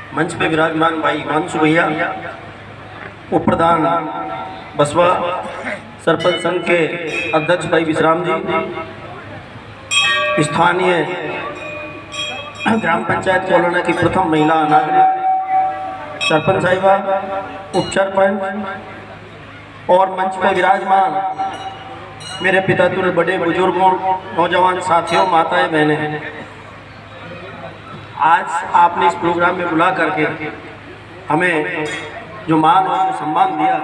मंच पे विराजमान भाई हिमांशु भैया, उप प्रधान बसवा, सरपंच संघ के अध्यक्ष भाई विश्राम जी, स्थानीय ग्राम पंचायत कोलोना की प्रथम महिला नागरिक, सरपंच साहिबा, उप सरपंच और मंच पर विराजमान मेरे पिता तुल्य बड़े बुजुर्गों, नौजवान साथियों, माताएं, बहनें, आज आपने इस प्रोग्राम में बुला करके हमें जो मान और जो सम्मान दिया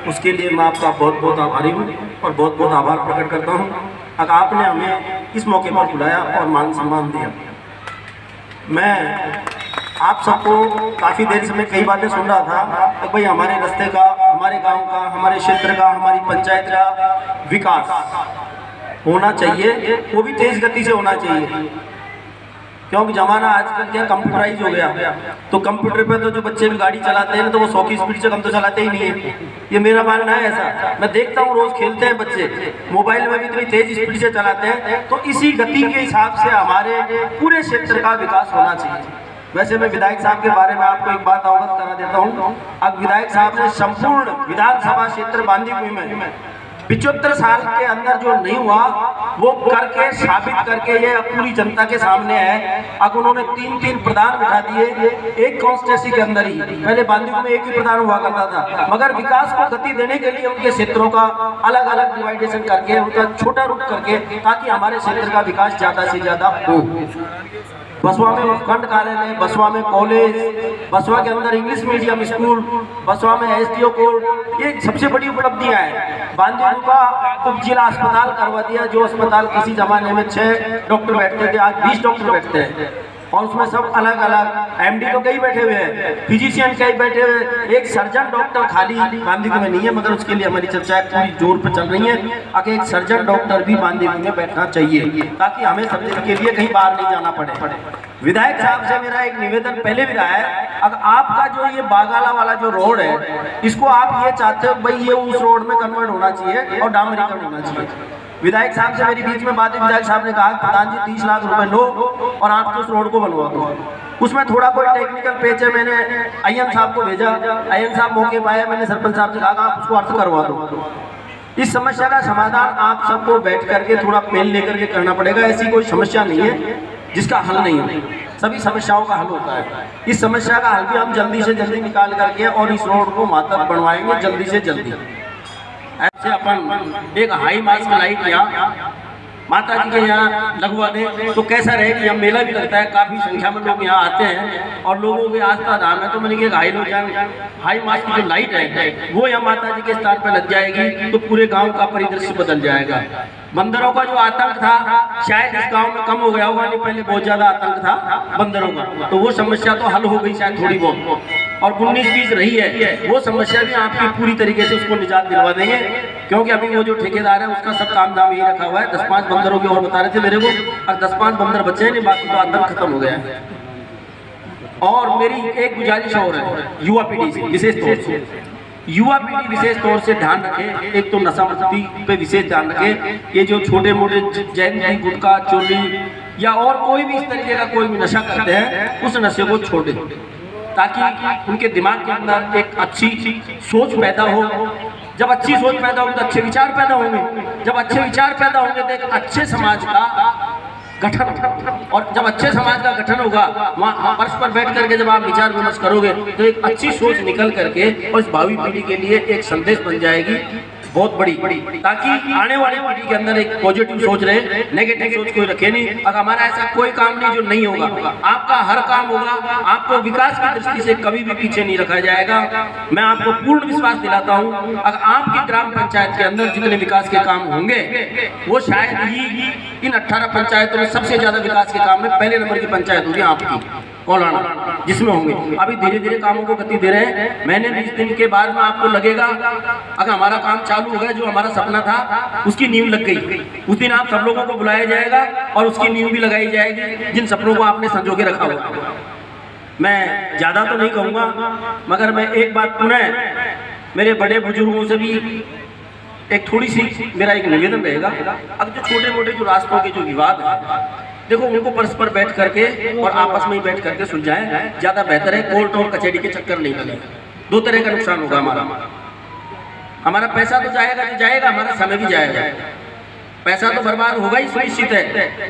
उसके लिए मैं आपका बहुत बहुत आभारी हूँ और बहुत बहुत आभार प्रकट करता हूँ। अगर आपने हमें इस मौके पर बुलाया और मान सम्मान दिया, मैं आप सबको काफ़ी देर से मैं कई बातें सुन रहा था कि भाई हमारे रास्ते का, हमारे गांव का, हमारे क्षेत्र का, हमारी पंचायत का विकास होना चाहिए, वो भी तेज़ गति से होना चाहिए, क्योंकि ज़माना आजकल क्या कंप्यूटराइज हो गया। तो कंप्यूटर पे तो जो बच्चे भी गाड़ी चलाते हैं तो वो 100 की स्पीड से कम तो चलाते ही नहीं है, ये मेरा मानना है। ऐसा मैं देखता हूँ, रोज़ खेलते हैं बच्चे, मोबाइल में भी इतनी तेज स्पीड से चलाते हैं। तो इसी गति के हिसाब से हमारे पूरे क्षेत्र का विकास होना चाहिए। वैसे मैं विधायक साहब के बारे में आपको एक बात अवगत करा देता हूँ। अब विधायक साहब ने संपूर्ण विधानसभा क्षेत्र बांदीकुई में 75 साल के अंदर जो नहीं हुआ वो करके साबित करके ये पूरी जनता के सामने है। अब उन्होंने 3 प्रधान बिठा दिए एक कॉन्स्टिट्यूंसी के अंदर ही। पहले बांदीकुई में एक ही प्रधान हुआ करता था, मगर विकास को गति देने के लिए उनके क्षेत्रों का अलग अलग डिवाइडेशन करके, उनका छोटा रूप करके, ताकि हमारे क्षेत्र का विकास ज़्यादा से ज़्यादा हो। बसवा में उपखंड कार्यालय, बसवा में कॉलेज, बसवा के अंदर इंग्लिश मीडियम स्कूल, बसवा में SDO कोर्ट, ये सबसे बड़ी उपलब्धियां हैं। बांदीकुई का उप जिला अस्पताल करवा दिया, जो अस्पताल किसी जमाने में 6 डॉक्टर बैठते थे, आज 20 डॉक्टर बैठते हैं, और उसमें सब अलग अलग MD तो कई बैठे हुए हैं, फिजिशियन कई बैठे हुए हैं, एक सर्जन डॉक्टर खाली बांदीकुई में नहीं है, मगर उसके लिए हमारी चर्चाएं पूरी जोर पर चल रही हैं। अगर एक सर्जन डॉक्टर भी बांदीकुई में बैठना चाहिए ताकि हमें सर्जरी के लिए कहीं बाहर नहीं जाना पड़े। विधायक साहब से मेरा एक निवेदन पहले भी रहा है, अगर आपका जो ये बागाला वाला जो रोड है, इसको आप ये चाहते हो भाई ये उस रोड में कन्वर्ट होना चाहिए और डामरीकरण होना चाहिए। विधायक साहब से मेरी बीच में बात है, विधायक साहब ने कहा प्रधान जी 30 लाख रुपए लो और आप उस रोड को बनवा दो। उसमें थोड़ा कोई टेक्निकल पेच है, मैंने IM साहब को भेजा, IM साहब मौके पर आए, मैंने सरपंच साहब से कहा आप उसको अर्थ करवा दो। इस समस्या का समाधान आप सबको बैठ करके थोड़ा पेन लेकर के करना पड़ेगा। ऐसी कोई समस्या नहीं है जिसका हल नहीं हो, सभी समस्याओं का हल होता है। इस समस्या का हल भी हम जल्दी से जल्दी निकाल करके और इस रोड को मातब बनवाएंगे जल्दी से जल्दी। ऐसे अपन एक हाई मास्क लाइट यहाँ माता जी के यहाँ लगवा दें तो कैसा रहेगा। यहाँ मेला भी लगता है, काफ़ी संख्या में लोग यहाँ आते हैं और लोगों की आस्था धाम है। तो मैंने कहा हाई मास्क की जो लाइट है वो यहाँ माता जी के स्थान पर लग जाएगी तो पूरे गांव का परिदृश्य बदल जाएगा। बंदरों का जो आतंक था शायद इस गांव में कम हो गया होगा, नहीं पहले बहुत ज्यादा आतंक था बंदरों का, तो वो समस्या तो हल हो गई शायद थोड़ी बहुत, और 19-20 रही है वो समस्या भी आपकी पूरी तरीके से उसको निजात दिलवा देंगे। क्योंकि अभी वो जो ठेकेदार है उसका सब काम दाम यही रखा हुआ है। 10-5 बंदरों की और बता रहे थे मेरे को, और 10-5 बंदर बचे नहीं, बाकी तो आतंक खत्म हो गया है। और मेरी एक गुजारिश और है युवा पीढ़ी से, विशेष तौर से युवा पीढ़ी विशेष तौर से ध्यान रखें। एक तो नशा मुक्ति पे विशेष ध्यान रखें। ये जो छोटे मोटे जैन गुटखा चोली या और कोई भी इस तरीके का कोई भी नशा करते हैं उस नशे को छोड़ें, ताकि उनके दिमाग के अंदर एक अच्छी सोच पैदा हो। जब अच्छी सोच पैदा होगी तो अच्छे विचार पैदा होंगे, जब अच्छे विचार पैदा होंगे तो एक अच्छे समाज का गठन, और जब अच्छे समाज का गठन होगा वहाँ फर्श पर बैठ करके जब आप विचार विमर्श करोगे तो एक अच्छी सोच निकल करके और इस भावी पीढ़ी के लिए एक संदेश बन जाएगी बहुत बड़ी, ताकि आने वाली पीढ़ी के अंदर एक पॉजिटिव सोच रहे, नेगेटिव सोच कोई रखे नहीं। अगर हमारा ऐसा कोई काम नहीं जो नहीं होगा, आपका हर काम होगा, आपको विकास की दृष्टि से कभी भी पीछे नहीं रखा जाएगा। मैं आपको पूर्ण विश्वास दिलाता हूं, अगर आपकी ग्राम पंचायत के अंदर जितने विकास के काम होंगे वो शायद ही इन 18 पंचायतों में सबसे ज्यादा विकास के काम में पहले नंबर की पंचायत होगी आपकी कोलाना, जिसमें होंगे। अभी धीरे धीरे कामों को गति दे रहे हैं। मैंने 20 दिन के बाद में आपको लगेगा अगर हमारा काम चालू हो गया, जो हमारा सपना था उसकी नींव लग गई, उस दिन आप सब लोगों को बुलाया जाएगा और उसकी नींव भी लगाई जाएगी जिन सपनों को आपने संजो के रखा हुआ। मैं ज्यादा तो नहीं कहूँगा, मगर मैं एक बात पुनः मेरे बड़े बुजुर्गों से भी एक थोड़ी सी मेरा एक निवेदन रहेगा। अब जो छोटे मोटे जो रास्तों के जो विवाद है देखो उनको परस्पर बैठ करके और आपस में ही बैठ करके सुलझाएं, ज्यादा बेहतर है। कोर्ट और कचहरी के चक्कर नहीं बने। दो तरह का नुकसान होगा हमारा पैसा तो जाएगा, हमारा समय भी जाएगा। पैसा तो बर्बाद होगा ही सुनिश्चित है।